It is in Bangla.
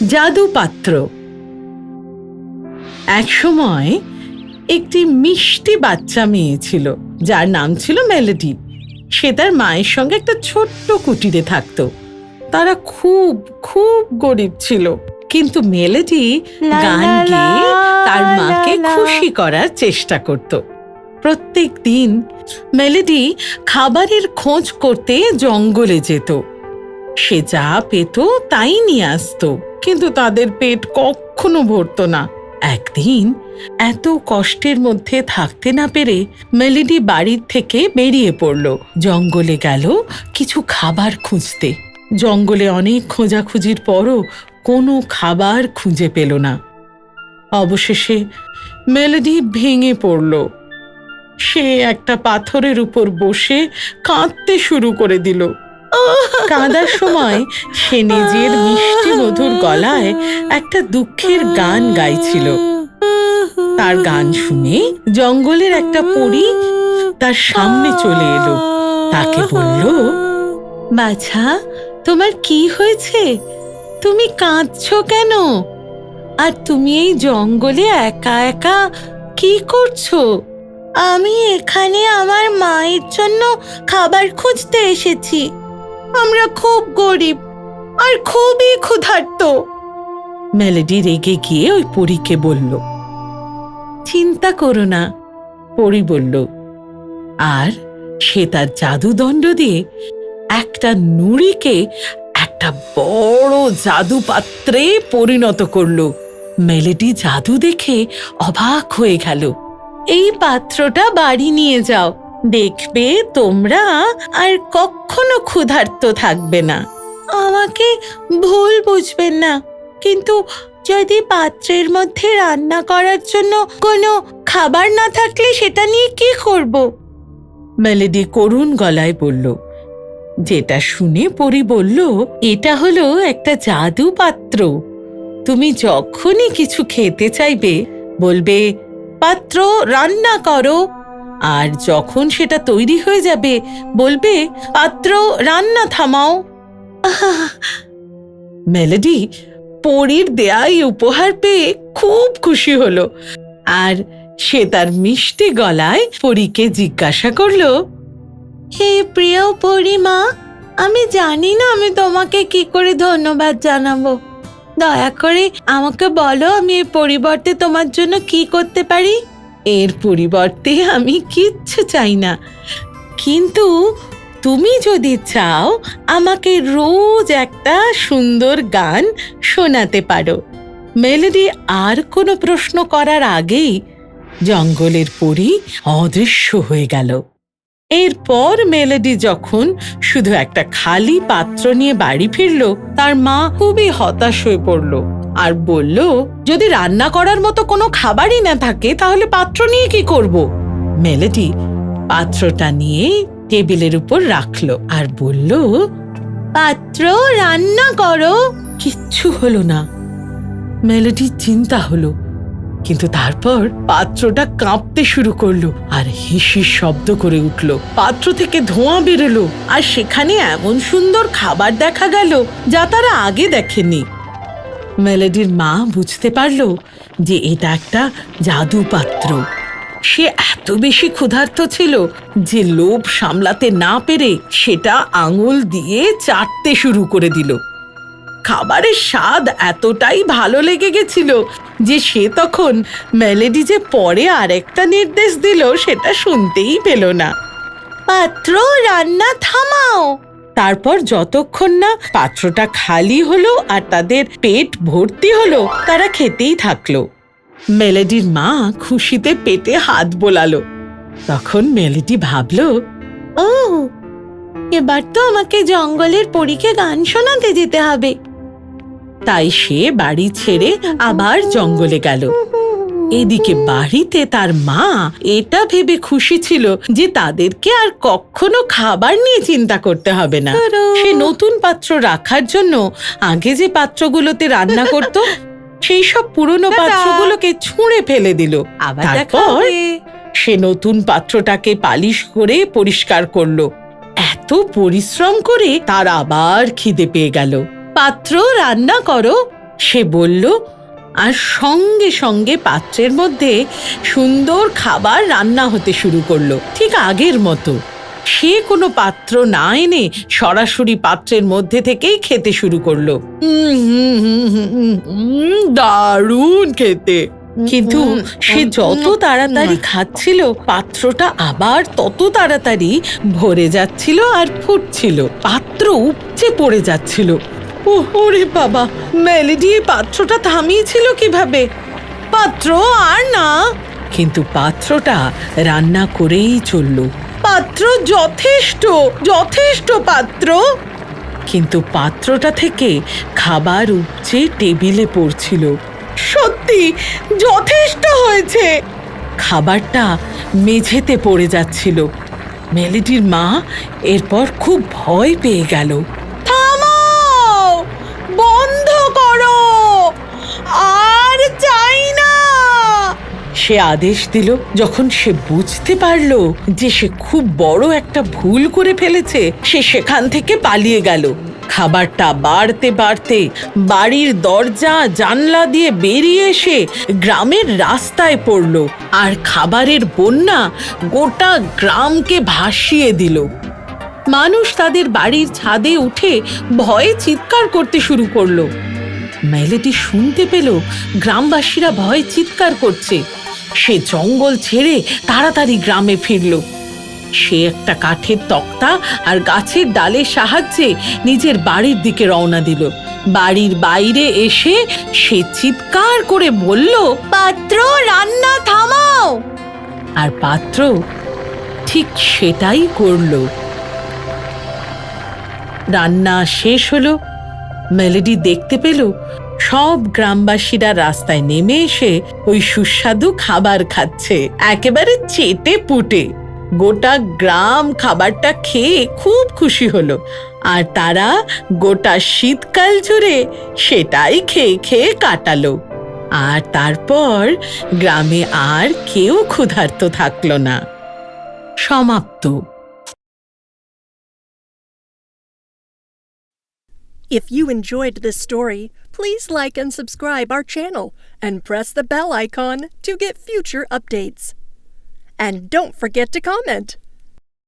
জাদু পাত্র। এক সময় একটি মিষ্টি বাচ্চা মেয়ে ছিল, যার নাম ছিল মেলোডি। সে তার মায়ের সঙ্গে একটা ছোট্ট কুটিরে থাকতো। তারা খুব খুব গরিব ছিল, কিন্তু মেলোডি গান গেয়ে তার মাকে খুশি করার চেষ্টা করত। প্রত্যেক দিন মেলোডি খাবারের খোঁজ করতে জঙ্গলে যেত। সে যা পেত তাই নিয়ে আসতো, কিন্তু তাদের পেট কখনো ভরতো না। একদিন এত কষ্টের মধ্যে থাকতে না পেরে মেলোডি বাড়ির থেকে বেরিয়ে পড়ল। জঙ্গলে গেল কিছু খাবার খুঁজতে। জঙ্গলে অনেক খোঁজাখুঁজির পরও কোনো খাবার খুঁজে পেল না। অবশেষে মেলোডি ভেঙে পড়ল। সে একটা পাথরের উপর বসে কাঁদতে শুরু করে দিল। কাঁদার সময় সে নিজের মিষ্টি মধুর গলায় একটা দুঃখের গান গাইছিল। তার গান শুনে জঙ্গলের একটা পরী তার সামনে চলে এলো। তাকে বলল, বাছা, তোমার কি হয়েছে? তুমি কাঁদছো কেন? আর তুমি এই জঙ্গলে একা একা কি করছো? আমি এখানে আমার মায়ের জন্য খাবার খুঁজতে এসেছি। আমরা খুব গরিব আর খুবই ক্ষুধার্ত। মেলোডি রেগে গিয়ে ওই পরীকে বলল, চিন্তা করো না, পরী বলল। আর সে তার জাদুদণ্ড দিয়ে একটা নুড়িকে একটা বড় জাদু পাত্রে পরিণত করলো। মেলোডি জাদু দেখে অবাক হয়ে গেল। এই পাত্রটা বাড়ি নিয়ে যাও, দেখবে তোমরা আর কখনো ক্ষুধার্ত থাকবে না। আমাকে ভুল বুঝবেন না, কিন্তু যদি পাত্রের মধ্যে রান্না করার জন্য কোনো খাবার না থাকলে সেটা নিয়ে কি করব? মেলোডি করুণ গলায় বলল। যেটা শুনে পরী বলল, এটা হলো একটা জাদু পাত্র। তুমি যখনই কিছু খেতে চাইবে বলবে, পাত্র রান্না করো। আর যখন সেটা তৈরি হয়ে যাবে বলবে, পাত্র রান্না থামাও। মেলোডি পরীর দেয়া এই উপহার পেয়ে খুব খুশি হলো। আর সে তার মিষ্টি গলায় পরীকে জিজ্ঞাসা করলো, হে প্রিয় পরীমা, আমি জানি না আমি তোমাকে কি করে ধন্যবাদ জানাবো। দয়া করে আমাকে বলো, আমি এর পরিবর্তে তোমার জন্য কি করতে পারি? এর পরিবর্তে আমি কিচ্ছু চাই না, কিন্তু তুমি যদি চাও আমাকে রোজ একটা সুন্দর গান শোনাতে পারো। মেলোডি আর কোনো প্রশ্ন করার আগেই জঙ্গলের পরী অদৃশ্য হয়ে গেল। এরপর মেলোডি যখন শুধু একটা খালি পাত্র নিয়ে বাড়ি ফিরল, তার মা খুবই হতাশ হয়ে পড়ল আর বলল, যদি রান্না করার মতো কোনো খাবারই না থাকে তাহলে পাত্র নিয়ে কি করব? মেলোডি পাত্রটা নিয়ে টেবিলের উপর রাখলো আর বলল, পাত্র রান্না করো। কিচ্ছু হলো না। মেলোডির চিন্তা হলো, কিন্তু তারপর পাত্রটা কাঁপতে শুরু করলো আর হিসির শব্দ করে উঠল। পাত্র থেকে ধোঁয়া বেরোলো আর সেখানে এমন সুন্দর খাবার দেখা গেল যা তারা আগে দেখেনি। মেলোডির মা বুঝতে পারলো যে এটা একটা জাদু পাত্র। সে এত বেশি ক্ষুধার্ত ছিল যে লোভ সামলাতে না পেরে সেটা আঙুল দিয়ে চাটতে শুরু করে দিল। খাবারের স্বাদ এতটাই ভালো লেগে গেছিল যে সে তখন মেলোডি যে পরে আরেকটা নির্দেশ দিল সেটা শুনতেই পেল না। পাত্র রান্না থামাও। তারপর যতক্ষণ না পাত্রটা খালি হলো আর তাদের পেট ভর্তি হলো, তারা খেতেই থাকলো। মেলোডির মা খুশিতে পেটে হাত বোলালো। তখন মেলোডি ভাবলো, ও এবার তো আমাকে জঙ্গলের পরীকে গান শোনাতে যেতে হবে। তাই সে বাড়ি ছেড়ে আবার জঙ্গলে গেল। এদিকে বাড়িতে তার মা এটা ভেবে খুশি ছিল যে তাদেরকে আর কখনো খাবার নিয়ে চিন্তা করতে হবে না। সে নতুন পাত্র রাখার জন্য আগে যে পাত্রগুলোতে রান্না করত সেই সব পুরনো পাত্রগুলোকে ছুঁড়ে ফেলে দিল। তারপর সে নতুন পাত্রটাকে পালিশ করে পরিষ্কার করলো। এত পরিশ্রম করে তার আবার খিদে পেয়ে গেল। পাত্র রান্না করো, সে বলল, আর সঙ্গে সঙ্গে পাত্রের মধ্যে সুন্দর খাবার রান্না হতে শুরু করলো, ঠিক আগের মতো। সে কোনো পাত্র না এনে সরাসরি পাত্রের মধ্যে থেকেই খেতে শুরু করলো। দারুণ খেতে। কিন্তু সে যত তাড়াতাড়ি খাচ্ছিল, পাত্রটা আবার তত তাড়াতাড়ি ভরে যাচ্ছিল আর ফুটছিল। পাত্র উপচে পড়ে যাচ্ছিল। ওরে বাবা, মেলেডি এই পাত্রটা থামিয়েছিল কিভাবে? পাত্র আর না। কিন্তু পাত্রটা রান্না করেই চলল। পাত্র যথেষ্ট, যথেষ্ট পাত্র। কিন্তু পাত্রটা থেকে খাবার উপচে টেবিলে পড়ছিল। সত্যি যথেষ্ট হয়েছে। খাবারটা মেঝেতে পড়ে যাচ্ছিল। মেলেডির মা এরপর খুব ভয় পেয়ে গেল। থামাও, বন্ধ করো, আর চাই না, সে আদেশ দিল। যখন সে বুঝতে পারল যে সে খুব বড় একটা ভুল করে ফেলেছে, সে সেখান থেকে পালিয়ে গেল। খাবারটা বাড়তে বাড়তে বাড়ির দরজা জানলা দিয়ে বেরিয়ে এসে গ্রামের রাস্তায় পড়ল, আর খাবারের বন্যা গোটা গ্রামকে ভাসিয়ে দিল। মানুষ তাদের বাড়ির ছাদে উঠে ভয়ে চিৎকার করতে শুরু করলো। মেলেডি শুনতে পেল গ্রামবাসীরা ভয়ে চিৎকার করছে। সে জঙ্গল ছেড়ে তাড়াতাড়ি গ্রামে ফিরল। সে একটা কাঠের তক্তা আর গাছের ডালের সাহায্যে নিজের বাড়ির দিকে রওনা দিল। বাড়ির বাইরে এসে সে চিৎকার করে বলল, পাত্র, রান্না থামাও। আর পাত্র ঠিক সেটাই করল। রান্না শেষ হলো। মেলেডি দেখতে পেল সব গ্রামবাসীরা রাস্তায় নেমে এসে ওই সুস্বাদু খাবার খাচ্ছে, একেবারে চেটে পুটে। গোটা গ্রাম খাবারটা খেয়ে খুব খুশি হলো, আর তারা গোটা শীতকাল জুড়ে সেটাই খেয়ে খেয়ে কাটালো। আর তারপর গ্রামে আর কেউ ক্ষুধার্ত থাকলো না। সমাপ্ত। If you enjoyed this story, please like and subscribe our channel and press the bell icon to get future updates. And don't forget to comment.